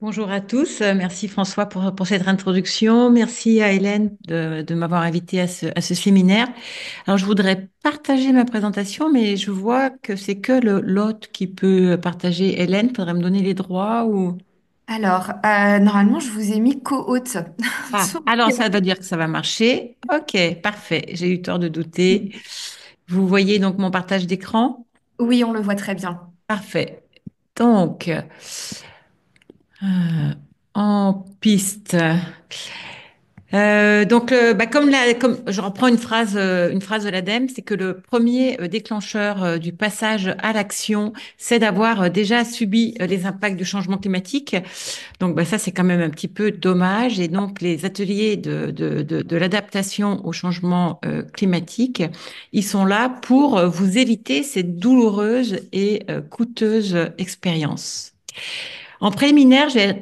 Bonjour à tous. Merci François pour cette introduction. Merci à Hélène de m'avoir invité à ce séminaire. Alors, je voudrais partager ma présentation, mais je vois que c'est que l'hôte qui peut partager. Hélène, faudrait me donner les droits ou... Alors, normalement, je vous ai mis co-hôte. Ah, Donc, alors ça veut dire que ça va marcher. Ok, parfait. J'ai eu tort de douter. Vous voyez donc mon partage d'écran? oui, on le voit très bien. Parfait. Donc, en piste. Comme je reprends une phrase de l'ADEME, c'est que le premier déclencheur du passage à l'action, c'est d'avoir déjà subi les impacts du changement climatique. Donc, ça, c'est quand même un petit peu dommage. Et donc, les ateliers de l'adaptation au changement climatique, ils sont là pour vous éviter cette douloureuse et coûteuse expérience. En préliminaire, je vais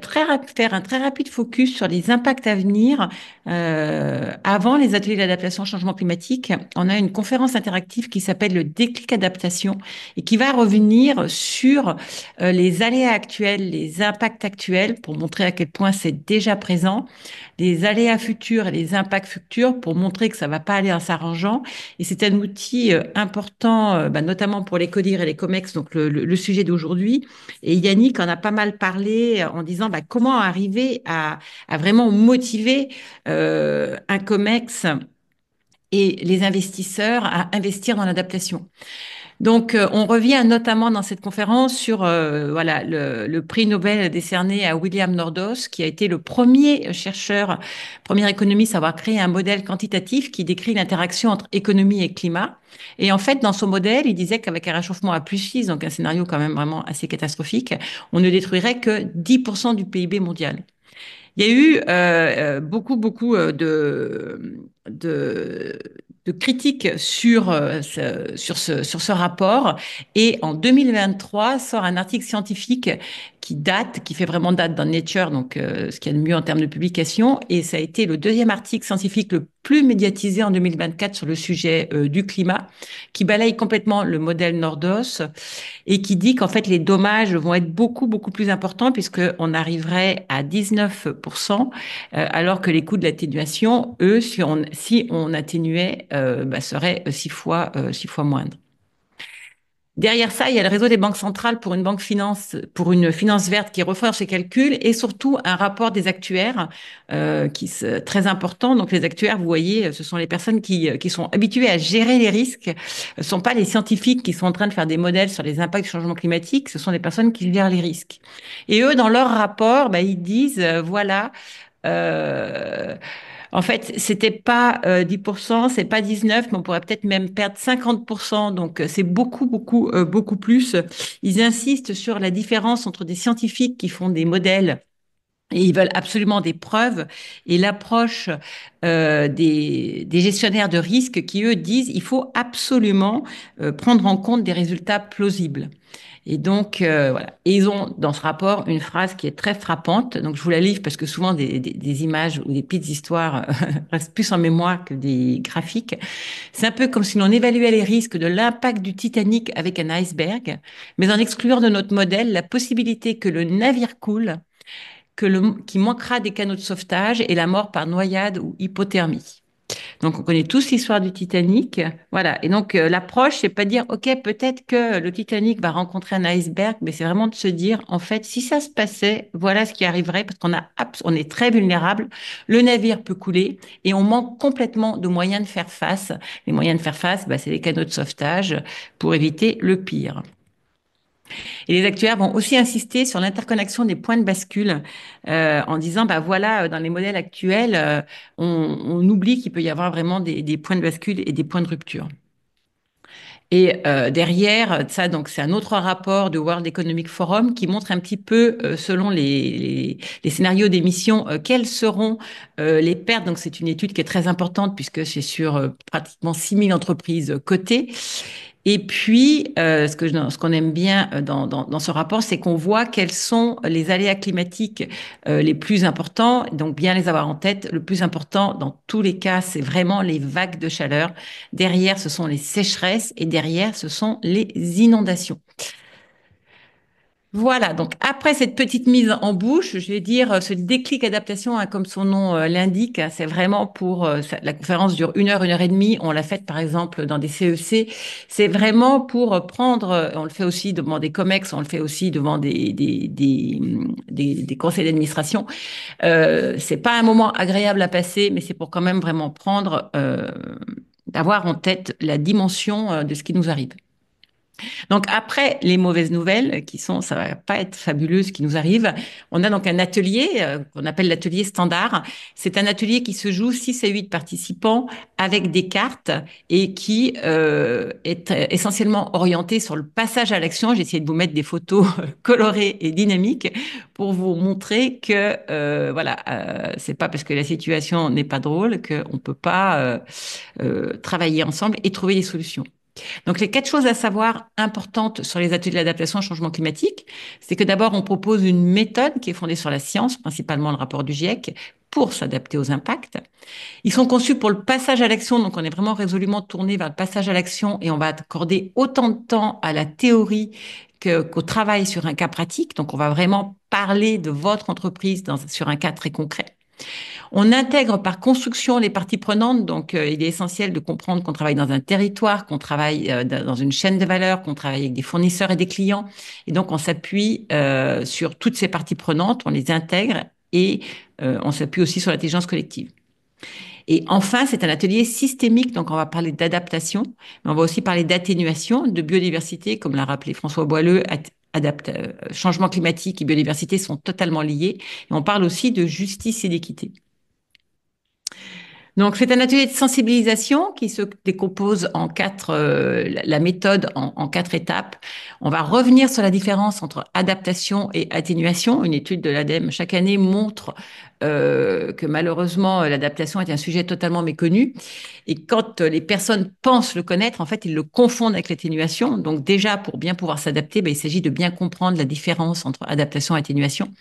faire un très rapide focus sur les impacts à venir. Avant les ateliers d'adaptation au changement climatique, on a une conférence interactive qui s'appelle le déclic adaptation et qui va revenir sur les aléas actuels, les impacts actuels pour montrer à quel point c'est déjà présent, les aléas futurs et les impacts futurs pour montrer que ça va pas aller en s'arrangeant. Et c'est un outil important, notamment pour les CODIR et les COMEX, donc le sujet d'aujourd'hui. Et Yannick en a pas mal parlé en disant comment arriver à vraiment motiver un COMEX et les investisseurs à investir dans l'adaptation. Donc, on revient notamment dans cette conférence sur voilà le prix Nobel décerné à William Nordhaus, qui a été le premier chercheur, premier économiste à avoir créé un modèle quantitatif qui décrit l'interaction entre économie et climat. Et en fait, dans son modèle, il disait qu'avec un réchauffement à plus 6, donc un scénario quand même vraiment assez catastrophique, on ne détruirait que 10% du PIB mondial. Il y a eu beaucoup de, de critiques sur, sur ce rapport. Et en 2023, sort un article scientifique qui fait vraiment date dans Nature, donc ce qu'il y a de mieux en termes de publication. Et ça a été le deuxième article scientifique le plus médiatisé en 2024 sur le sujet du climat, qui balaye complètement le modèle Nordos et qui dit qu'en fait les dommages vont être beaucoup plus importants puisqu'on arriverait à 19%, alors que les coûts de l'atténuation, eux, si on atténuait, seraient six fois moindres. Derrière ça, il y a le réseau des banques centrales pour une finance verte qui refait ses calculs et surtout un rapport des actuaires très important. Donc les actuaires, vous voyez, ce sont les personnes qui sont habituées à gérer les risques. Ce ne sont pas les scientifiques qui sont en train de faire des modèles sur les impacts du changement climatique, ce sont des personnes qui gèrent les risques. Et eux, dans leur rapport, ils disent, voilà, euh, en fait, c'était pas 10%, c'est pas 19, mais on pourrait peut-être même perdre 50%. Donc, c'est beaucoup plus. Ils insistent sur la différence entre des scientifiques qui font des modèles et ils veulent absolument des preuves et l'approche des gestionnaires de risque qui, eux, disent il faut absolument prendre en compte des résultats plausibles. Et donc, voilà. Et ils ont dans ce rapport une phrase qui est très frappante. Donc, je vous la livre parce que souvent des images ou des petites histoires restent plus en mémoire que des graphiques. C'est un peu comme si l'on évaluait les risques de l'impact du Titanic avec un iceberg, mais en excluant de notre modèle la possibilité que le navire coule, qui manquera des canaux de sauvetage et la mort par noyade ou hypothermie. Donc, on connaît tous l'histoire du Titanic. Voilà. Et donc, l'approche, c'est pas dire, OK, peut-être que le Titanic va rencontrer un iceberg, mais c'est vraiment de se dire, en fait, si ça se passait, voilà ce qui arriverait, parce on est très vulnérable. Le navire peut couler et on manque complètement de moyens de faire face. Les moyens de faire face, c'est les canaux de sauvetage pour éviter le pire. Et les actuaires vont aussi insister sur l'interconnexion des points de bascule en disant, voilà, dans les modèles actuels, on oublie qu'il peut y avoir vraiment des points de bascule et des points de rupture. Et derrière ça, donc c'est un autre rapport du World Economic Forum qui montre un petit peu, selon les scénarios d'émissions, quelles seront les pertes. Donc c'est une étude qui est très importante puisque c'est sur pratiquement 6000 entreprises cotées. Et puis, ce qu'on aime bien dans ce rapport, c'est qu'on voit quels sont les aléas climatiques les plus importants. Donc, bien les avoir en tête. Le plus important, dans tous les cas, c'est vraiment les vagues de chaleur. Derrière, ce sont les sécheresses et derrière, ce sont les inondations. Voilà, donc après cette petite mise en bouche, je vais dire ce déclic adaptation, hein, comme son nom l'indique, hein, c'est vraiment pour la conférence dure une heure et demie. On l'a faite par exemple dans des CEC. C'est vraiment pour prendre, on le fait aussi devant des COMEX, on le fait aussi devant des conseils d'administration. C'est pas un moment agréable à passer, mais c'est pour quand même vraiment prendre, d'avoir en tête la dimension de ce qui nous arrive. Donc après les mauvaises nouvelles, qui sont, ça va pas être fabuleux ce qui nous arrive, on a donc un atelier qu'on appelle l'atelier standard. C'est un atelier qui se joue 6 à 8 participants avec des cartes et qui est essentiellement orienté sur le passage à l'action. J'ai essayé de vous mettre des photos colorées et dynamiques pour vous montrer que voilà, c'est pas parce que la situation n'est pas drôle qu'on peut pas travailler ensemble et trouver des solutions. Donc, les 4 choses à savoir importantes sur les ateliers d'adaptation au changement climatique, c'est que d'abord, on propose une méthode qui est fondée sur la science, principalement le rapport du GIEC, pour s'adapter aux impacts. Ils sont conçus pour le passage à l'action, donc on est vraiment résolument tourné vers le passage à l'action et on va accorder autant de temps à la théorie qu'au travail sur un cas pratique. Donc, on va vraiment parler de votre entreprise sur un cas très concret. On intègre par construction les parties prenantes, donc il est essentiel de comprendre qu'on travaille dans un territoire, qu'on travaille dans une chaîne de valeur, qu'on travaille avec des fournisseurs et des clients. Et donc on s'appuie sur toutes ces parties prenantes, on les intègre et on s'appuie aussi sur l'intelligence collective. Et enfin, c'est un atelier systémique, donc on va parler d'adaptation, mais on va aussi parler d'atténuation, de biodiversité, comme l'a rappelé François Boileux. Changement climatique et biodiversité sont totalement liés. Et on parle aussi de justice et d'équité. Donc, c'est un atelier de sensibilisation qui se décompose en quatre, la méthode en 4 étapes. On va revenir sur la différence entre adaptation et atténuation. Une étude de l'ADEME chaque année montre que malheureusement, l'adaptation est un sujet totalement méconnu. Et quand les personnes pensent le connaître, en fait, ils le confondent avec l'atténuation. Donc, déjà, pour bien pouvoir s'adapter, ben, il s'agit de bien comprendre la différence entre adaptation et atténuation.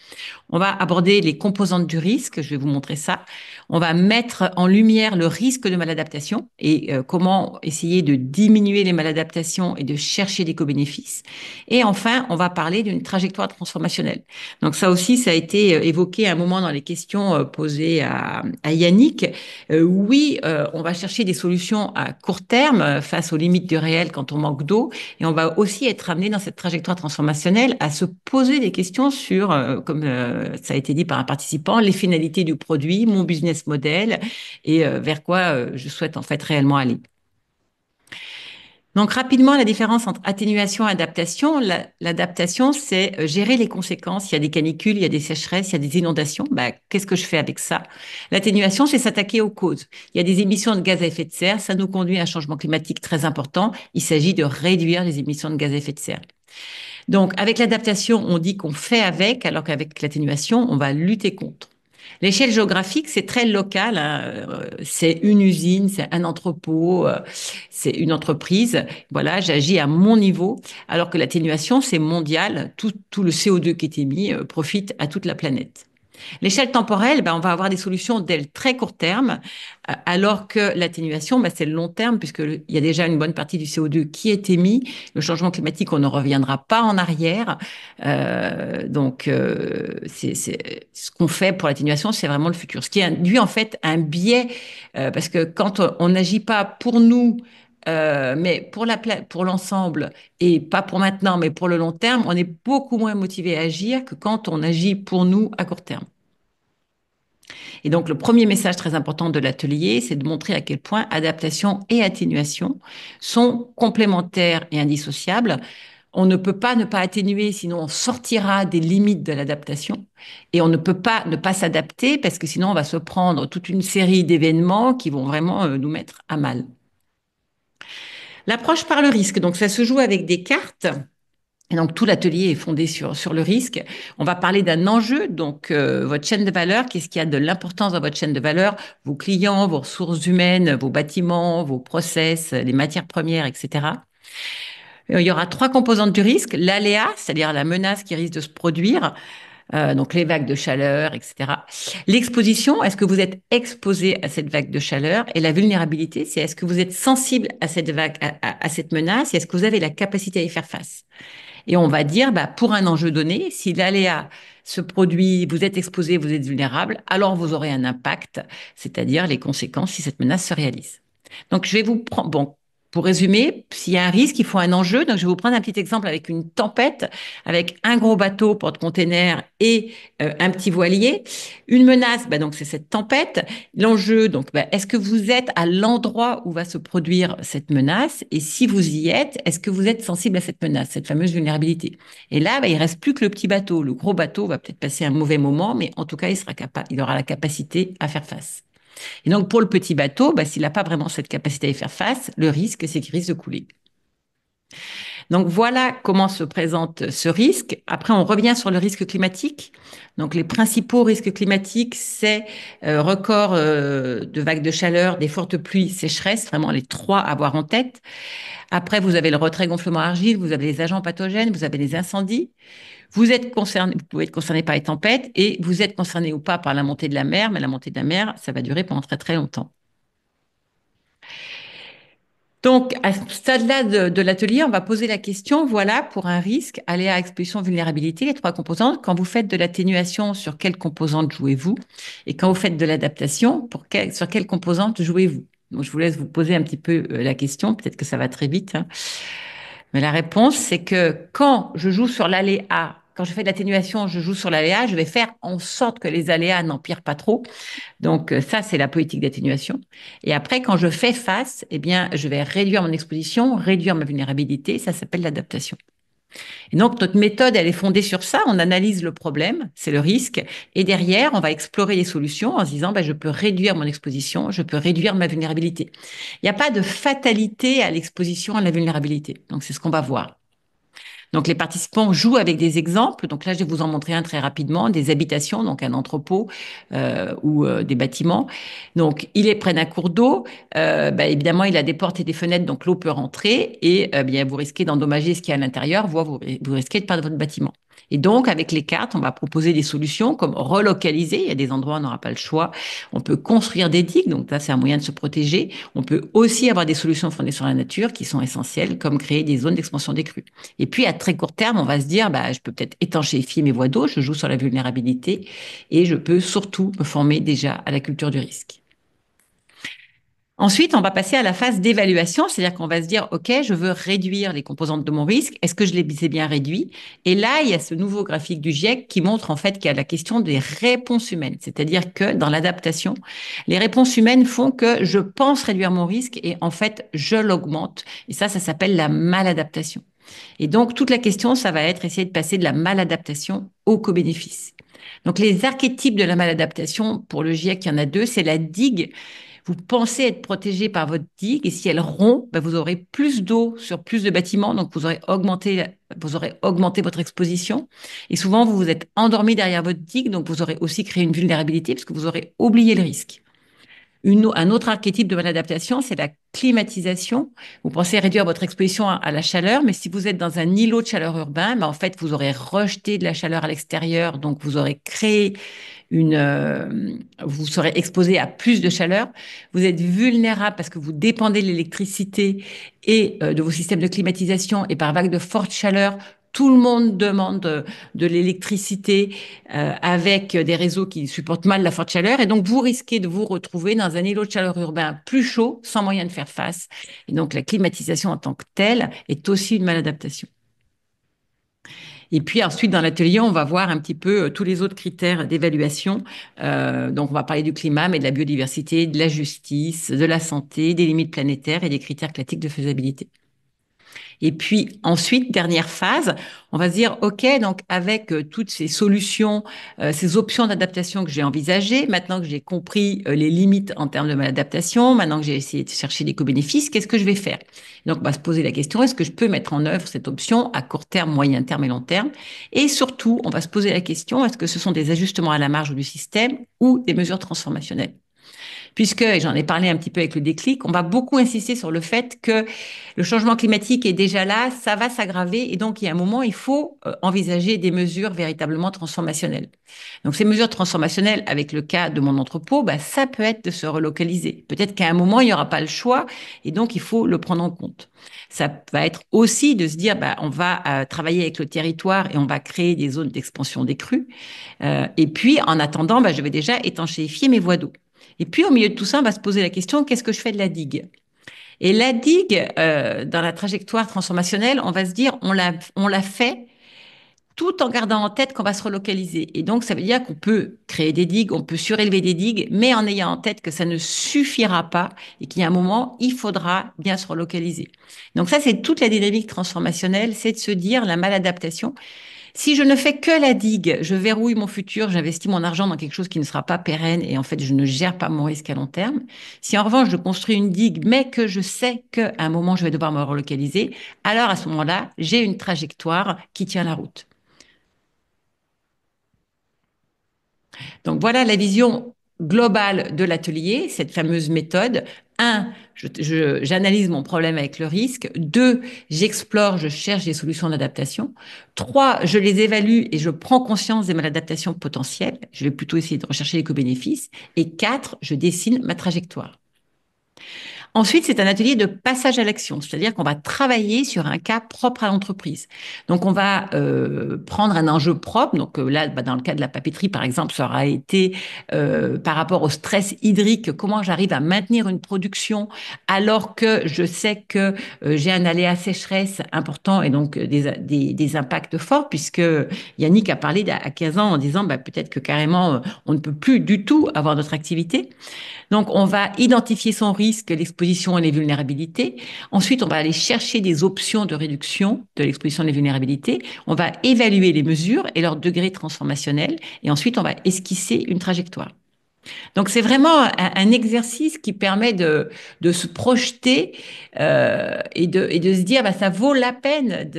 On va aborder les composantes du risque, je vais vous montrer ça. On va mettre en lumière le risque de maladaptation et comment essayer de diminuer les maladaptations et de chercher des co-bénéfices. Et enfin, on va parler d'une trajectoire transformationnelle. Donc ça aussi, ça a été évoqué à un moment dans les questions posées à Yannick. Oui, on va chercher des solutions à court terme face aux limites du réel quand on manque d'eau. Et on va aussi être amené dans cette trajectoire transformationnelle à se poser des questions sur, comme ça a été dit par un participant, les finalités du produit, mon business model et vers quoi je souhaite en fait réellement aller. Donc rapidement, la différence entre atténuation et adaptation. L'adaptation, c'est gérer les conséquences. Il y a des canicules, il y a des sécheresses, il y a des inondations. Bah, qu'est-ce que je fais avec ça? L'atténuation, c'est s'attaquer aux causes. Il y a des émissions de gaz à effet de serre. Ça nous conduit à un changement climatique très important. Il s'agit de réduire les émissions de gaz à effet de serre. Donc, avec l'adaptation, on dit qu'on fait avec, alors qu'avec l'atténuation, on va lutter contre. L'échelle géographique, c'est très local, hein. C'est une usine, c'est un entrepôt, c'est une entreprise. Voilà, j'agis à mon niveau, alors que l'atténuation, c'est mondial. Tout le CO2 qui est émis profite à toute la planète. L'échelle temporelle, ben, on va avoir des solutions dès le très court terme, alors que l'atténuation, ben, c'est le long terme, puisqu'il y a déjà une bonne partie du CO2 qui est émis. Le changement climatique, on ne reviendra pas en arrière. Donc, ce qu'on fait pour l'atténuation, c'est vraiment le futur. Ce qui induit en fait un biais, parce que quand on n'agit pas pour nous, mais pour l'ensemble et pas pour maintenant, mais pour le long terme, on est beaucoup moins motivé à agir que quand on agit pour nous à court terme. Et donc, le premier message très important de l'atelier, c'est de montrer à quel point adaptation et atténuation sont complémentaires et indissociables. On ne peut pas ne pas atténuer, sinon on sortira des limites de l'adaptation. Et on ne peut pas ne pas s'adapter, parce que sinon on va se prendre toute une série d'événements qui vont vraiment nous mettre à mal. L'approche par le risque, donc ça se joue avec des cartes. Et donc, tout l'atelier est fondé sur le risque. On va parler d'un enjeu, donc votre chaîne de valeur, qu'est-ce qu'il y a de l'importance dans votre chaîne de valeur, vos clients, vos ressources humaines, vos bâtiments, vos process, les matières premières, etc. Il y aura 3 composantes du risque, l'aléa, c'est-à-dire la menace qui risque de se produire, donc les vagues de chaleur, etc. L'exposition, est-ce que vous êtes exposé à cette vague de chaleur? Et la vulnérabilité, c'est est-ce que vous êtes sensible à cette vague, à cette menace, et est-ce que vous avez la capacité à y faire face? Et on va dire, bah, pour un enjeu donné, si l'aléa se produit, vous êtes exposé, vous êtes vulnérable, alors vous aurez un impact, c'est-à-dire les conséquences si cette menace se réalise. Donc, je vais vous prendre, bon, pour résumer, s'il y a un risque, il faut un enjeu. Donc, je vais vous prendre un petit exemple avec une tempête, avec un gros bateau porte-container et un petit voilier. Une menace, bah, donc c'est cette tempête. L'enjeu, donc, bah, est-ce que vous êtes à l'endroit où va se produire cette menace? Et si vous y êtes, est-ce que vous êtes sensible à cette menace, cette fameuse vulnérabilité? Et là, bah, il reste plus que le petit bateau. Le gros bateau va peut-être passer un mauvais moment, mais en tout cas, il aura la capacité à faire face. Et donc, pour le petit bateau, bah, s'il n'a pas vraiment cette capacité à y faire face, le risque, c'est qu'il risque de couler. Donc, voilà comment se présente ce risque. Après, on revient sur le risque climatique. Donc, les principaux risques climatiques, c'est record de vagues de chaleur, des fortes pluies, sécheresses, vraiment les trois à avoir en tête. Après, vous avez le retrait gonflement argile, vous avez les agents pathogènes, vous avez les incendies. Vous êtes concerné, vous pouvez être concerné par les tempêtes et vous êtes concerné ou pas par la montée de la mer, mais la montée de la mer, ça va durer pendant très très longtemps. Donc, à ce stade-là de l'atelier, on va poser la question, voilà, pour un risque, aléa, exposition, vulnérabilité, les trois composantes. Quand vous faites de l'atténuation, sur quelle composante jouez-vous? Et quand vous faites de l'adaptation, sur quelle composante jouez-vous? Donc, je vous laisse vous poser un petit peu la question, peut-être que ça va très vite, hein. Mais la réponse, c'est que quand je joue sur l'aléa, quand je fais de l'atténuation, je joue sur l'aléa, je vais faire en sorte que les aléas n'empirent pas trop. Donc ça, c'est la politique d'atténuation. Et après, quand je fais face, eh bien, je vais réduire mon exposition, réduire ma vulnérabilité. Ça s'appelle l'adaptation. Et donc, notre méthode, elle est fondée sur ça. On analyse le problème, c'est le risque. Et derrière, on va explorer les solutions en se disant, ben, je peux réduire mon exposition, je peux réduire ma vulnérabilité. Il n'y a pas de fatalité à l'exposition à la vulnérabilité. Donc, c'est ce qu'on va voir. Donc, les participants jouent avec des exemples. Donc là, je vais vous en montrer un très rapidement, des habitations, donc un entrepôt ou des bâtiments. Donc, il est près d'un cours d'eau. Bah, évidemment, il a des portes et des fenêtres, donc l'eau peut rentrer et bien, vous risquez d'endommager ce qui est à l'intérieur, voire vous risquez de perdre votre bâtiment. Et donc, avec les cartes, on va proposer des solutions comme relocaliser. Il y a des endroits où on n'aura pas le choix. On peut construire des digues, donc ça, c'est un moyen de se protéger. On peut aussi avoir des solutions fondées sur la nature qui sont essentielles, comme créer des zones d'expansion des crues. Et puis, à très court terme, on va se dire, bah, je peux peut-être étanchéifier mes voies d'eau, je joue sur la vulnérabilité et je peux surtout me former déjà à la culture du risque. Ensuite, on va passer à la phase d'évaluation, c'est-à-dire qu'on va se dire, OK, je veux réduire les composantes de mon risque. Est-ce que je les ai bien réduits? Et là, il y a ce nouveau graphique du GIEC qui montre en fait qu'il y a la question des réponses humaines. C'est-à-dire que dans l'adaptation, les réponses humaines font que je pense réduire mon risque et en fait, je l'augmente. Et ça s'appelle la maladaptation. Et donc, toute la question, ça va être essayer de passer de la maladaptation au co-bénéfice. Donc, les archétypes de la maladaptation, pour le GIEC, il y en a deux, c'est la digue. Vous pensez être protégé par votre digue et si elle rompt, ben vous aurez plus d'eau sur plus de bâtiments, donc vous aurez augmenté votre exposition. Et souvent, vous vous êtes endormi derrière votre digue, donc vous aurez aussi créé une vulnérabilité parce que vous aurez oublié le risque. Un autre archétype de maladaptation, c'est la climatisation. Vous pensez réduire votre exposition à la chaleur, mais si vous êtes dans un îlot de chaleur urbain, ben en fait, vous aurez rejeté de la chaleur à l'extérieur, donc vous aurez créé vous serez exposé à plus de chaleur. Vous êtes vulnérable parce que vous dépendez de l'électricité et de vos systèmes de climatisation et par vague de forte chaleur. Tout le monde demande de l'électricité avec des réseaux qui supportent mal la forte chaleur. Et donc, vous risquez de vous retrouver dans un îlot de chaleur urbain plus chaud, sans moyen de faire face. Et donc, la climatisation en tant que telle est aussi une maladaptation. Et puis ensuite, dans l'atelier, on va voir un petit peu tous les autres critères d'évaluation. Donc, on va parler du climat, mais de la biodiversité, de la justice, de la santé, des limites planétaires et des critères classiques de faisabilité. Et puis ensuite, dernière phase, on va se dire, OK, donc avec toutes ces solutions, ces options d'adaptation que j'ai envisagées, maintenant que j'ai compris les limites en termes de mon adaptation, maintenant que j'ai essayé de chercher des co-bénéfices, qu'est-ce que je vais faire? Donc, on va se poser la question, est-ce que je peux mettre en œuvre cette option à court terme, moyen terme et long terme? Et surtout, on va se poser la question, est-ce que ce sont des ajustements à la marge du système ou des mesures transformationnelles? puisque, et j'en ai parlé un petit peu avec le déclic, on va beaucoup insister sur le fait que le changement climatique est déjà là, ça va s'aggraver, et donc il y a un moment, il faut envisager des mesures véritablement transformationnelles. Donc ces mesures transformationnelles, avec le cas de mon entrepôt, bah, ça peut être de se relocaliser. Peut-être qu'à un moment, il n'y aura pas le choix, et donc il faut le prendre en compte. Ça va être aussi de se dire, bah, on va travailler avec le territoire et on va créer des zones d'expansion des crues. Et puis, en attendant, bah, je vais déjà étanchéifier mes voies d'eau. Et puis, au milieu de tout ça, on va se poser la question, qu'est-ce que je fais de la digue? Et la digue, dans la trajectoire transformationnelle, on va se dire, on l'a fait tout en gardant en tête qu'on va se relocaliser. Et donc, ça veut dire qu'on peut créer des digues, on peut surélever des digues, mais en ayant en tête que ça ne suffira pas et qu'il y a un moment, il faudra bien se relocaliser. Donc ça, c'est toute la dynamique transformationnelle, c'est de se dire la maladaptation. Si je ne fais que la digue, je verrouille mon futur, j'investis mon argent dans quelque chose qui ne sera pas pérenne et en fait, je ne gère pas mon risque à long terme. Si en revanche, je construis une digue, mais que je sais qu'à un moment, je vais devoir me relocaliser, alors à ce moment-là, j'ai une trajectoire qui tient la route. Donc voilà la vision globale de l'atelier, cette fameuse méthode. Un, j'analyse mon problème avec le risque. Deux, j'explore, je cherche des solutions d'adaptation. Trois, je les évalue et je prends conscience des maladaptations potentielles. Je vais plutôt essayer de rechercher les co-bénéfices. Et quatre, je dessine ma trajectoire. Ensuite, c'est un atelier de passage à l'action, c'est-à-dire qu'on va travailler sur un cas propre à l'entreprise. Donc, on va prendre un enjeu propre. Donc là, bah, dans le cas de la papeterie, par exemple, ça aura été par rapport au stress hydrique, comment j'arrive à maintenir une production alors que je sais que j'ai un aléa sécheresse important et donc des impacts forts, puisque Yannick a parlé à 15 ans en disant bah, peut-être que carrément on ne peut plus du tout avoir notre activité. Donc, on va identifier son risque, l'exposition et les vulnérabilités. Ensuite, on va aller chercher des options de réduction de l'exposition et des vulnérabilités. On va évaluer les mesures et leur degré transformationnel. Et ensuite, on va esquisser une trajectoire. Donc c'est vraiment un exercice qui permet de se projeter et de se dire bah, ça vaut la peine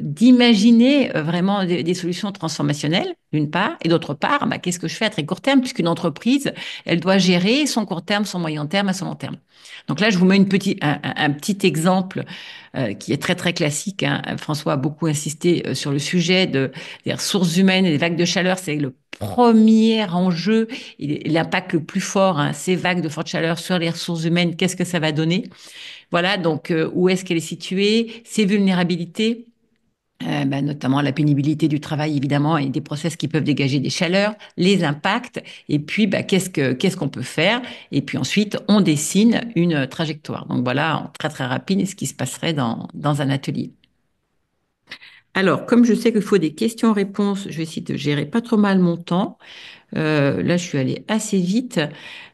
d'imaginer vraiment des solutions transformationnelles, d'une part, et d'autre part, bah, qu'est-ce que je fais à très court terme, puisqu'une entreprise, elle doit gérer son court terme, son moyen terme, à son long terme. Donc là, je vous mets un petit exemple qui est très très classique. Hein. François a beaucoup insisté sur le sujet des ressources humaines et des vagues de chaleur. C'est le premier enjeu et l'impact le plus fort, hein, ces vagues de forte chaleur sur les ressources humaines, qu'est-ce que ça va donner? Voilà, donc où est-ce qu'elle est située? Ces vulnérabilités, bah, notamment la pénibilité du travail évidemment et des process qui peuvent dégager des chaleurs, les impacts, et puis bah, qu'est-ce qu'on peut faire? Et puis ensuite, on dessine une trajectoire. Donc voilà, en très très rapide, ce qui se passerait dans un atelier. Alors, comme je sais qu'il faut des questions-réponses, je vais essayer de gérer pas trop mal mon temps. Là, je suis allée assez vite.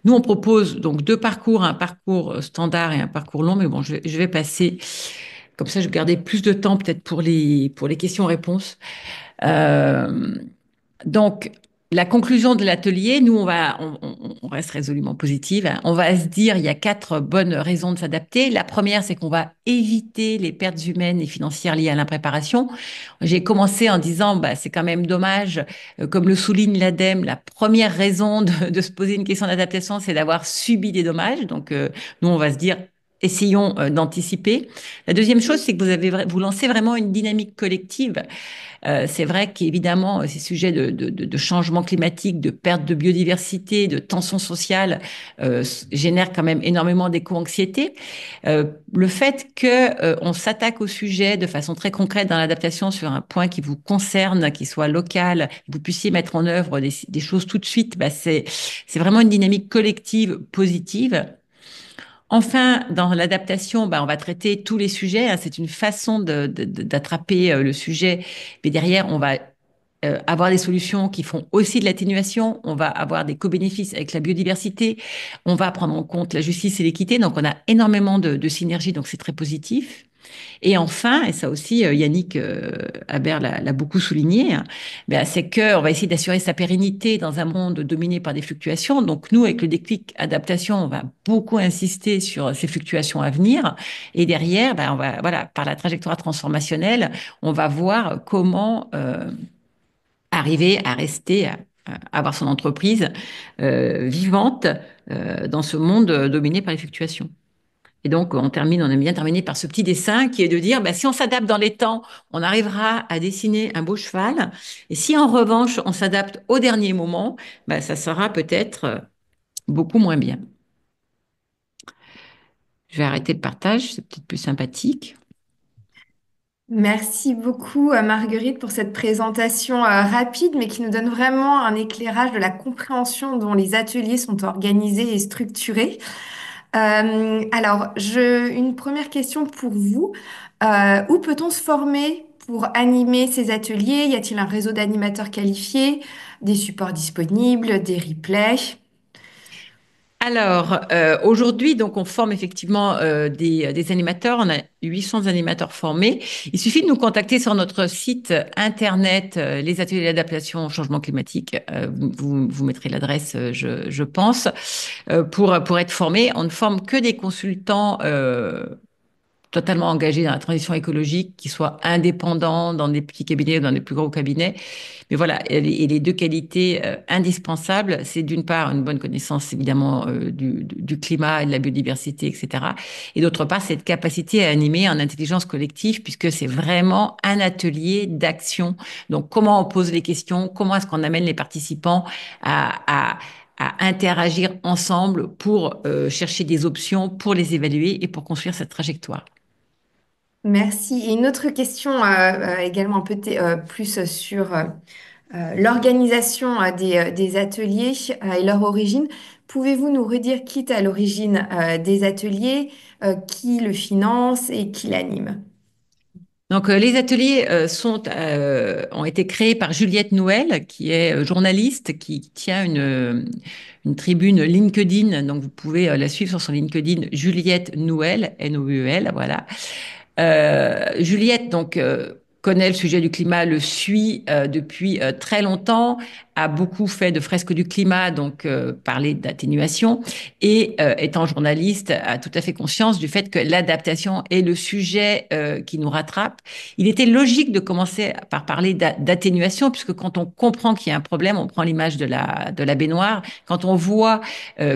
Nous, on propose donc deux parcours, un parcours standard et un parcours long, mais bon, je vais passer. Comme ça, je vais garder plus de temps peut-être pour les questions-réponses. Euh, donc, la conclusion de l'atelier, nous, on reste résolument positive. Hein. On va se dire, il y a quatre bonnes raisons de s'adapter. La première, c'est qu'on va éviter les pertes humaines et financières liées à l'impréparation. J'ai commencé en disant, bah, c'est quand même dommage, comme le souligne l'ADEME, la première raison de se poser une question d'adaptation, c'est d'avoir subi des dommages. Donc, nous, on va se dire, essayons d'anticiper. La deuxième chose, c'est que vous lancez vraiment une dynamique collective. C'est vrai qu'évidemment, ces sujets de changement climatique, de perte de biodiversité, de tension sociale génèrent quand même énormément d'éco-anxiété. Le fait qu'on s'attaque au sujet de façon très concrète dans l'adaptation sur un point qui vous concerne, qui soit local, que vous puissiez mettre en œuvre des choses tout de suite, bah c'est vraiment une dynamique collective positive. Enfin, dans l'adaptation, bah, on va traiter tous les sujets. Hein. C'est une façon d'attraper le sujet. Mais derrière, on va avoir des solutions qui font aussi de l'atténuation. On va avoir des co-bénéfices avec la biodiversité. On va prendre en compte la justice et l'équité. Donc, on a énormément de synergie. Donc, c'est très positif. Et enfin, et ça aussi, Yannick Habert l'a beaucoup souligné, hein, ben, c'est qu'on va essayer d'assurer sa pérennité dans un monde dominé par des fluctuations. Donc nous, avec le déclic adaptation, on va beaucoup insister sur ces fluctuations à venir. Et derrière, ben, on va, voilà, par la trajectoire transformationnelle, on va voir comment arriver à rester avoir son entreprise vivante dans ce monde dominé par les fluctuations. Et donc, on aime bien terminer par ce petit dessin qui est de dire, bah, si on s'adapte dans les temps, on arrivera à dessiner un beau cheval. Et si en revanche, on s'adapte au dernier moment, bah, ça sera peut-être beaucoup moins bien. Je vais arrêter le partage, c'est peut-être plus sympathique. Merci beaucoup, Marguerite, pour cette présentation rapide, mais qui nous donne vraiment un éclairage de la compréhension dont les ateliers sont organisés et structurés. Une première question pour vous. Où peut-on se former pour animer ces ateliers? Y a-t-il un réseau d'animateurs qualifiés, des supports disponibles, des replays? Alors, aujourd'hui, donc, on forme effectivement des animateurs. On a 800 animateurs formés. Il suffit de nous contacter sur notre site internet, les ateliers d'adaptation au changement climatique. Vous mettrez l'adresse, je pense, pour être formé. On ne forme que des consultants totalement engagés dans la transition écologique, qui soient indépendants dans des petits cabinets ou dans des plus gros cabinets. Mais voilà, et les deux qualités indispensables, c'est d'une part une bonne connaissance évidemment du climat et de la biodiversité, etc. Et d'autre part, cette capacité à animer en intelligence collective, puisque c'est vraiment un atelier d'action. Donc, comment on pose les questions, comment est-ce qu'on amène les participants à interagir ensemble pour chercher des options, pour les évaluer et pour construire cette trajectoire. Merci. Et une autre question également un peu plus sur l'organisation des ateliers et leur origine. Pouvez-vous nous redire qui est à l'origine des ateliers, qui le finance et qui l'anime? Donc, les ateliers ont été créés par Juliette Nouel, qui est journaliste, qui tient une tribune LinkedIn. Donc, vous pouvez la suivre sur son LinkedIn, Juliette Nouel, Nouel, voilà. Juliette, donc, connaît le sujet du climat, le suit depuis très longtemps, a beaucoup fait de fresques du climat, donc parler d'atténuation, et étant journaliste, a tout à fait conscience du fait que l'adaptation est le sujet qui nous rattrape. Il était logique de commencer par parler d'atténuation, puisque quand on comprend qu'il y a un problème, on prend l'image de la baignoire. Quand on voit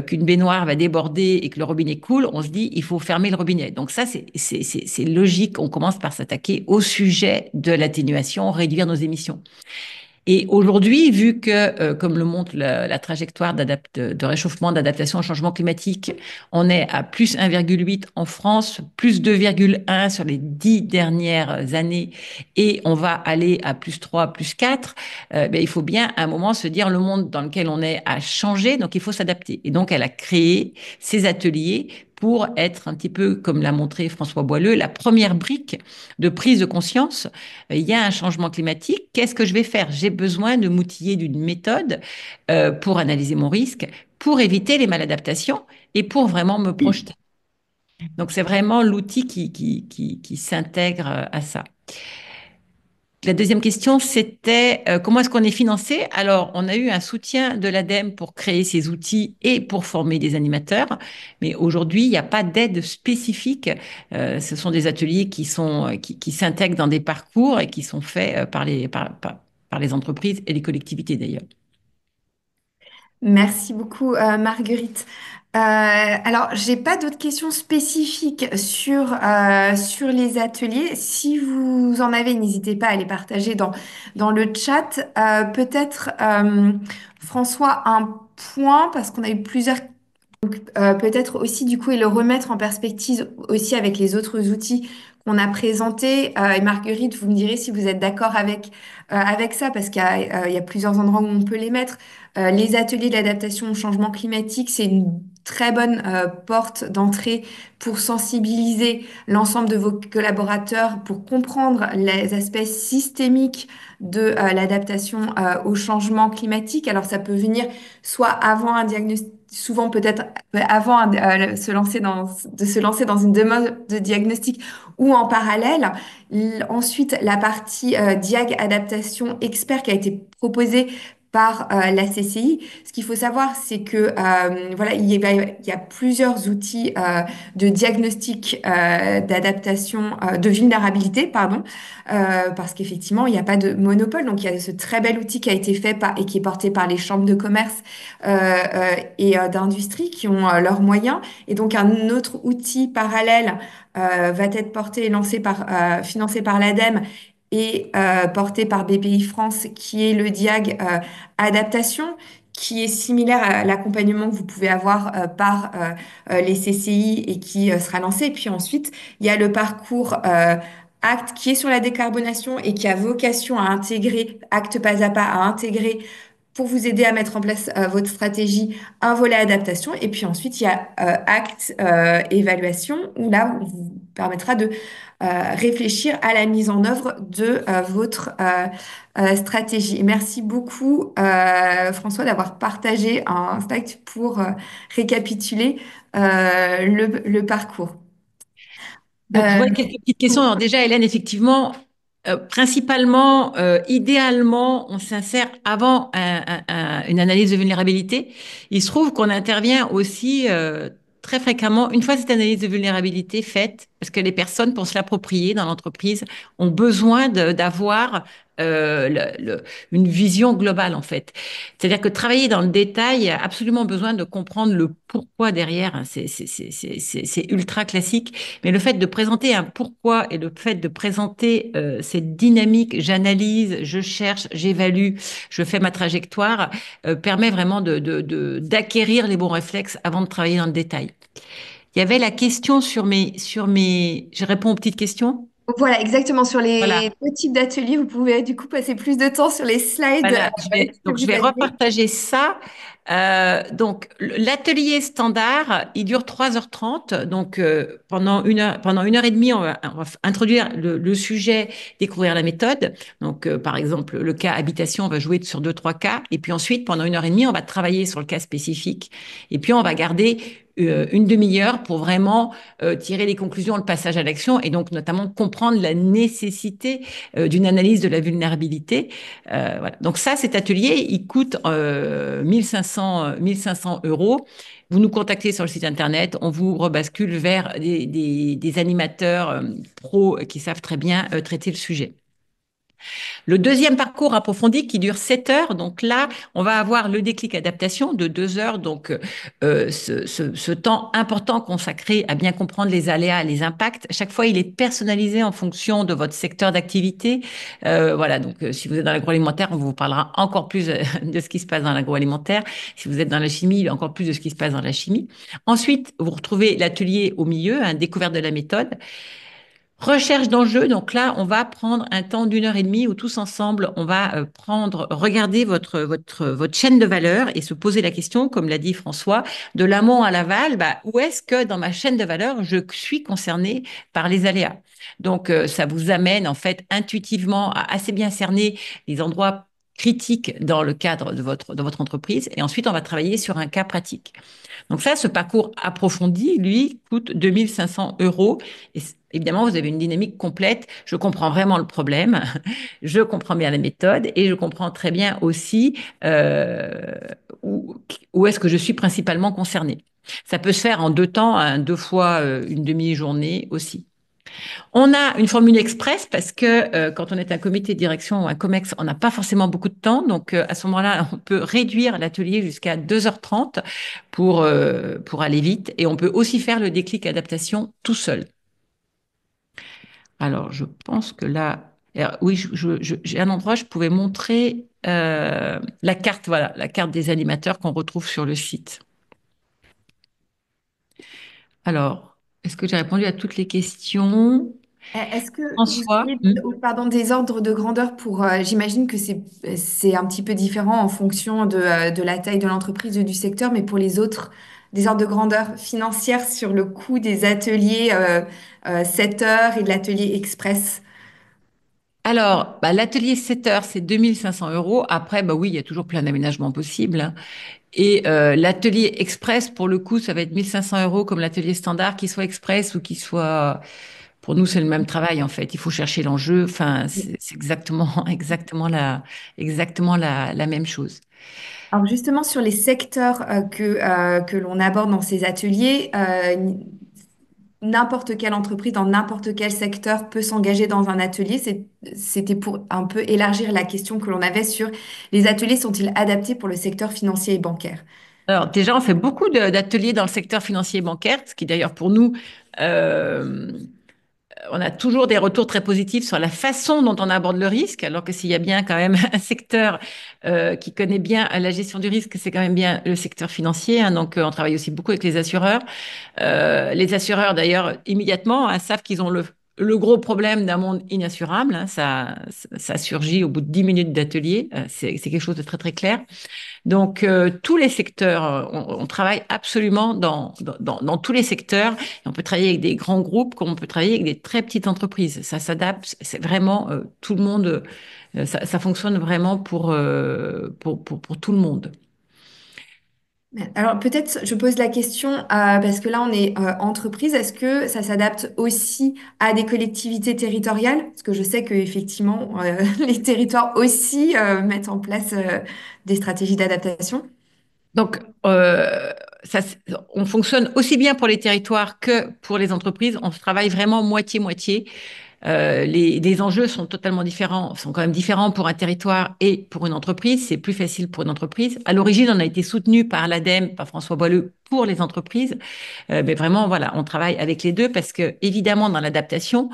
qu'une baignoire va déborder et que le robinet coule, on se dit il faut fermer le robinet. Donc ça, c'est logique. On commence par s'attaquer au sujet de l'atténuation, réduire nos émissions. Et aujourd'hui, vu que, comme le montre la trajectoire de réchauffement, d'adaptation au changement climatique, on est à plus 1,8 en France, plus 2,1 sur les 10 dernières années, et on va aller à plus 3, plus 4, ben, il faut bien à un moment se dire le monde dans lequel on est a changé, donc il faut s'adapter. Et donc, elle a créé ces ateliers pour être un petit peu, comme l'a montré François Boileux, la première brique de prise de conscience. Il y a un changement climatique, qu'est-ce que je vais faire? J'ai besoin de m'outiller d'une méthode pour analyser mon risque, pour éviter les maladaptations et pour vraiment me projeter. Donc, c'est vraiment l'outil qui s'intègre à ça. La deuxième question, c'était comment est-ce qu'on est financé? Alors, on a eu un soutien de l'ADEME pour créer ces outils et pour former des animateurs, mais aujourd'hui, il n'y a pas d'aide spécifique. Ce sont des ateliers qui s'intègrent dans des parcours et qui sont faits par les entreprises et les collectivités d'ailleurs. Merci beaucoup, Marguerite. J'ai pas d'autres questions spécifiques sur les ateliers. Si vous en avez, n'hésitez pas à les partager dans le chat. Peut-être, François, un point, parce qu'on a eu plusieurs. Peut-être aussi du coup et le remettre en perspective aussi avec les autres outils qu'on a présentés. Et Marguerite, vous me direz si vous êtes d'accord avec ça, parce qu'il y a plusieurs endroits où on peut les mettre. Les ateliers d'adaptation au changement climatique, c'est une très bonne porte d'entrée pour sensibiliser l'ensemble de vos collaborateurs, pour comprendre les aspects systémiques de l'adaptation au changement climatique. Alors ça peut venir soit avant un diagnostic, souvent peut-être avant de se lancer dans une demande de diagnostic ou en parallèle. Ensuite, la partie diag adaptation expert qui a été proposée par la CCI. Ce qu'il faut savoir, c'est que voilà, il y a plusieurs outils de diagnostic d'adaptation, de vulnérabilité, pardon, parce qu'effectivement, il n'y a pas de monopole. Donc, il y a ce très bel outil qui a été fait par, et qui est porté par les chambres de commerce et d'industrie qui ont leurs moyens. Et donc, un autre outil parallèle va être porté et lancé par, financé par l'ADEME et porté par BPI France, qui est le Diag Adaptation, qui est similaire à l'accompagnement que vous pouvez avoir par les CCI et qui sera lancé. Et puis ensuite, il y a le parcours Acte qui est sur la décarbonation et qui a vocation à intégrer, Acte pas à pas, à intégrer pour vous aider à mettre en place votre stratégie, un volet adaptation. Et puis ensuite, il y a acte évaluation, où là, on vous permettra de réfléchir à la mise en œuvre de votre stratégie. Et merci beaucoup, François, d'avoir partagé un slide pour récapituler le parcours. Donc, Euh, ouais, quelques petites questions. Alors déjà, Hélène, effectivement, principalement, idéalement, on s'insère avant une analyse de vulnérabilité. Il se trouve qu'on intervient aussi très fréquemment, une fois cette analyse de vulnérabilité faite, parce que les personnes, pour se l'approprier dans l'entreprise, ont besoin d'avoir une vision globale, en fait. C'est-à-dire que travailler dans le détail, il y a absolument besoin de comprendre le pourquoi derrière, hein. C'est ultra classique. Mais le fait de présenter un pourquoi et le fait de présenter cette dynamique, j'analyse, je cherche, j'évalue, je fais ma trajectoire, permet vraiment d'acquérir les bons réflexes avant de travailler dans le détail. Il y avait la question je réponds aux petites questions. voilà, exactement. Sur les Voilà. deux types d'ateliers, vous pouvez du coup passer plus de temps sur les slides Voilà, que donc je vous vais aviez. repartager ça. Donc l'atelier standard, il dure 3h30. Donc pendant une heure et demie, on va introduire le sujet, découvrir la méthode. Donc par exemple, le cas habitation, on va jouer sur deux, trois cas. Et puis ensuite, pendant une heure et demie, on va travailler sur le cas spécifique. Et puis on va garder une demi-heure pour vraiment tirer les conclusions, le passage à l'action et donc notamment comprendre la nécessité d'une analyse de la vulnérabilité. Voilà. Donc ça, cet atelier, il coûte 1500 euros. Vous nous contactez sur le site internet, on vous rebascule vers des animateurs pros qui savent très bien traiter le sujet. Le deuxième parcours approfondi qui dure 7 heures, donc là, on va avoir le déclic adaptation de 2 heures, donc ce temps important consacré à bien comprendre les aléas, les impacts. Chaque fois, il est personnalisé en fonction de votre secteur d'activité. Voilà, donc si vous êtes dans l'agroalimentaire, on vous parlera encore plus de ce qui se passe dans l'agroalimentaire. Si vous êtes dans la chimie, encore plus de ce qui se passe dans la chimie. Ensuite, vous retrouvez l'atelier au milieu, hein, découverte de la méthode. Recherche d'enjeux, donc là, on va prendre un temps d'une heure et demie où tous ensemble, on va regarder votre chaîne de valeur et se poser la question, comme l'a dit François, de l'amont à l'aval, bah, où est-ce que dans ma chaîne de valeur, je suis concerné par les aléas? Donc, ça vous amène en fait intuitivement à assez bien cerner les endroits critiques dans le cadre de votre entreprise. Et ensuite, on va travailler sur un cas pratique. Donc ça, ce parcours approfondi, lui, coûte 2500 euros. Et évidemment, vous avez une dynamique complète. Je comprends vraiment le problème, je comprends bien la méthode et je comprends très bien aussi où, où est-ce que je suis principalement concernée. Ça peut se faire en deux temps, hein, deux fois une demi-journée aussi. On a une formule express parce que quand on est un comité de direction ou un COMEX, on n'a pas forcément beaucoup de temps. Donc, à ce moment-là, on peut réduire l'atelier jusqu'à 2h30 pour aller vite. Et on peut aussi faire le déclic adaptation tout seul. Alors, je pense que là, alors, oui, j'ai un endroit, je pouvais montrer la carte, voilà, la carte des animateurs qu'on retrouve sur le site. Alors, est-ce que j'ai répondu à toutes les questions? Est-ce que vous François? auriez, pardon, des ordres de grandeur pour, j'imagine que c'est un petit peu différent en fonction de la taille de l'entreprise ou du secteur, mais pour les autres, des ordres de grandeur financière sur le coût des ateliers 7 heures et de l'atelier express. Alors, bah, l'atelier 7 heures, c'est 2500 euros. Après, bah oui, il y a toujours plein d'aménagements possibles, hein. Et l'atelier express, pour le coup, ça va être 1500 euros comme l'atelier standard, qu'il soit express ou qu'il soit pour nous, c'est le même travail en fait. Il faut chercher l'enjeu. Enfin, c'est exactement, exactement la même chose. Alors justement, sur les secteurs que l'on aborde dans ces ateliers, n'importe quelle entreprise dans n'importe quel secteur peut s'engager dans un atelier. C'était pour un peu élargir la question que l'on avait sur les ateliers sont-ils adaptés pour le secteur financier et bancaire? Alors déjà, on fait beaucoup d'ateliers dans le secteur financier et bancaire, ce qui d'ailleurs pour nous, euh, on a toujours des retours très positifs sur la façon dont on aborde le risque, alors que s'il y a bien quand même un secteur qui connaît bien la gestion du risque, c'est quand même bien le secteur financier, hein. Donc, on travaille aussi beaucoup avec les assureurs. Les assureurs, d'ailleurs, immédiatement, hein, savent qu'ils ont le gros problème d'un monde inassurable, hein. Ça surgit au bout de 10 minutes d'atelier. C'est quelque chose de très, très clair. Donc, tous les secteurs, on travaille absolument dans tous les secteurs. Et on peut travailler avec des grands groupes comme on peut travailler avec des très petites entreprises. Ça s'adapte, c'est vraiment tout le monde, ça fonctionne vraiment pour tout le monde. Alors peut-être je pose la question parce que là on est entreprise. Est-ce que ça s'adapte aussi à des collectivités territoriales? Parce que je sais que effectivement les territoires aussi mettent en place des stratégies d'adaptation. Donc, ça, on fonctionne aussi bien pour les territoires que pour les entreprises. On travaille vraiment moitié-moitié. Les enjeux sont totalement différents, sont quand même différents pour un territoire et pour une entreprise. C'est plus facile pour une entreprise. À l'origine, on a été soutenu par l'ADEME, par François Boileux, pour les entreprises. Mais vraiment, voilà, on travaille avec les deux parce que, évidemment, dans l'adaptation,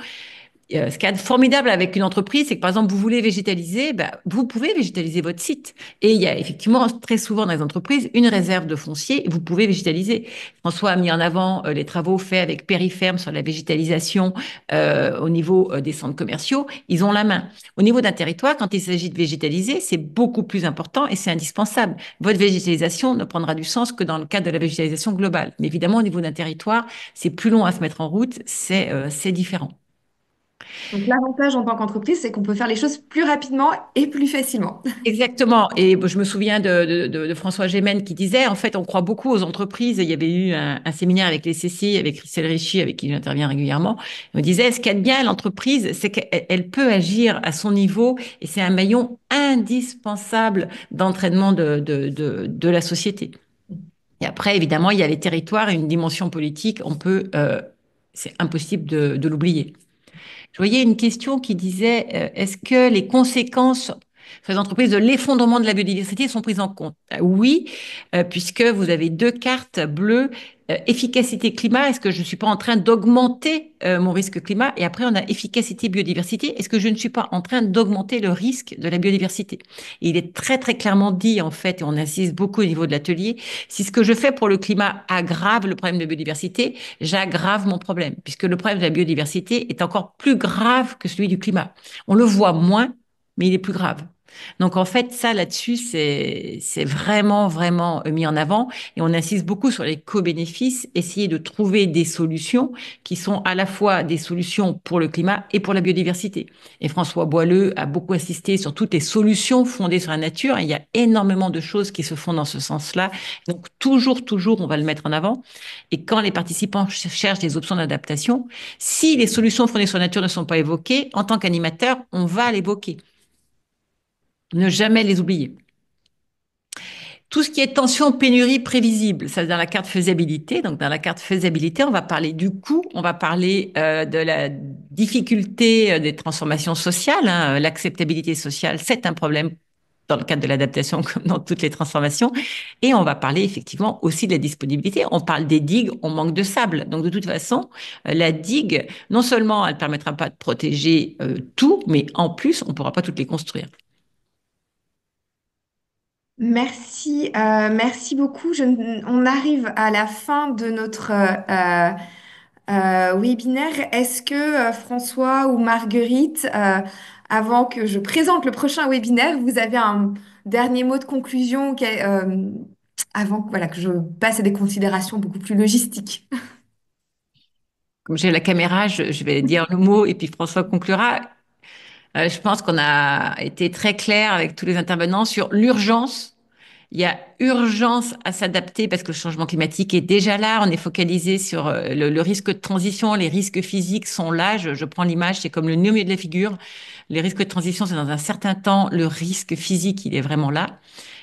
ce qui est formidable avec une entreprise, c'est que par exemple, vous voulez végétaliser, bah, vous pouvez végétaliser votre site. Et il y a effectivement très souvent dans les entreprises une réserve de foncier, et vous pouvez végétaliser. François a mis en avant les travaux faits avec Périferme sur la végétalisation au niveau des centres commerciaux. Ils ont la main. Au niveau d'un territoire, quand il s'agit de végétaliser, c'est beaucoup plus important et c'est indispensable. Votre végétalisation ne prendra du sens que dans le cadre de la végétalisation globale. Mais évidemment, au niveau d'un territoire, c'est plus long à se mettre en route, c'est différent. Donc l'avantage en tant qu'entreprise, c'est qu'on peut faire les choses plus rapidement et plus facilement. Exactement. Et je me souviens de François Gémen qui disait, en fait, on croit beaucoup aux entreprises. Il y avait eu un séminaire avec les CCI, avec Christelle Ricci, avec qui j'interviens régulièrement. Il me disait, ce qu'il y a de bien à l'entreprise, c'est qu'elle peut agir à son niveau et c'est un maillon indispensable d'entraînement de la société. Et après, évidemment, il y a les territoires et une dimension politique. C'est impossible de l'oublier. Je voyais une question qui disait, est-ce que les conséquences sur les entreprises de l'effondrement de la biodiversité sont prises en compte? Oui, puisque vous avez deux cartes bleues, efficacité climat, est-ce que je ne suis pas en train d'augmenter mon risque climat? Et après, on a efficacité biodiversité, est-ce que je ne suis pas en train d'augmenter le risque de la biodiversité? Et il est très, très clairement dit, en fait, et on insiste beaucoup au niveau de l'atelier, si ce que je fais pour le climat aggrave le problème de biodiversité, j'aggrave mon problème, puisque le problème de la biodiversité est encore plus grave que celui du climat. On le voit moins, mais il est plus grave. Donc en fait, ça là-dessus, c'est vraiment, vraiment mis en avant. Et on insiste beaucoup sur les co-bénéfices, essayer de trouver des solutions qui sont à la fois des solutions pour le climat et pour la biodiversité. Et François Boileux a beaucoup insisté sur toutes les solutions fondées sur la nature. Et il y a énormément de choses qui se font dans ce sens-là. Donc toujours, toujours, on va le mettre en avant. Et quand les participants cherchent des options d'adaptation, si les solutions fondées sur la nature ne sont pas évoquées, en tant qu'animateur, on va l'évoquer. Ne jamais les oublier. Tout ce qui est tension, pénurie, prévisible, ça c'est dans la carte faisabilité. Donc dans la carte faisabilité, on va parler du coût, on va parler de la difficulté des transformations sociales, hein. L'acceptabilité sociale, c'est un problème dans le cadre de l'adaptation comme dans toutes les transformations. Et on va parler effectivement aussi de la disponibilité. On parle des digues, on manque de sable. Donc de toute façon, la digue, non seulement elle ne permettra pas de protéger tout, mais en plus, on ne pourra pas toutes les construire. Merci, merci beaucoup. On arrive à la fin de notre webinaire. Est-ce que François ou Marguerite, avant que je présente le prochain webinaire, vous avez un dernier mot de conclusion avant voilà, que je passe à des considérations beaucoup plus logistiques? Comme j'ai la caméra, je vais dire le mot et puis François conclura. Je pense qu'on a été très clair avec tous les intervenants sur l'urgence Il y a urgence à s'adapter parce que le changement climatique est déjà là. On est focalisé sur le risque de transition. Les risques physiques sont là. Je prends l'image, c'est comme le nez au milieu de la figure. Les risques de transition, c'est dans un certain temps. Le risque physique, il est vraiment là.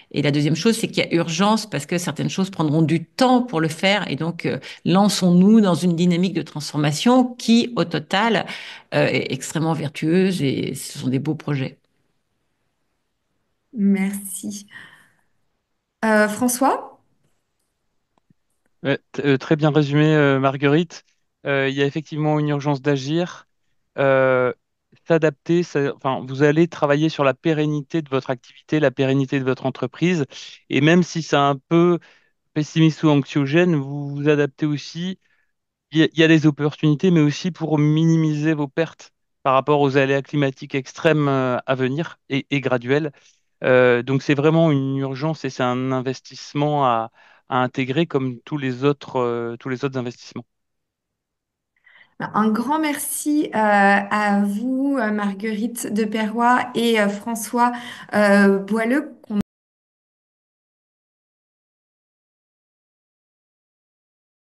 Et la deuxième chose, c'est qu'il y a urgence parce que certaines choses prendront du temps pour le faire. Et donc, lançons-nous dans une dynamique de transformation qui, au total, est extrêmement vertueuse et ce sont des beaux projets. Merci. François? Ouais, très bien résumé, Marguerite. Il y a effectivement une urgence d'agir, euh, s'adapter. Enfin, vous allez travailler sur la pérennité de votre activité, la pérennité de votre entreprise. Et même si c'est un peu pessimiste ou anxiogène, vous vous adaptez aussi. Il y a des opportunités, mais aussi pour minimiser vos pertes par rapport aux aléas climatiques extrêmes à venir et graduels. Donc c'est vraiment une urgence et c'est un investissement à intégrer comme tous les autres investissements. Un grand merci à vous, Marguerite de Perrois et François Boileux,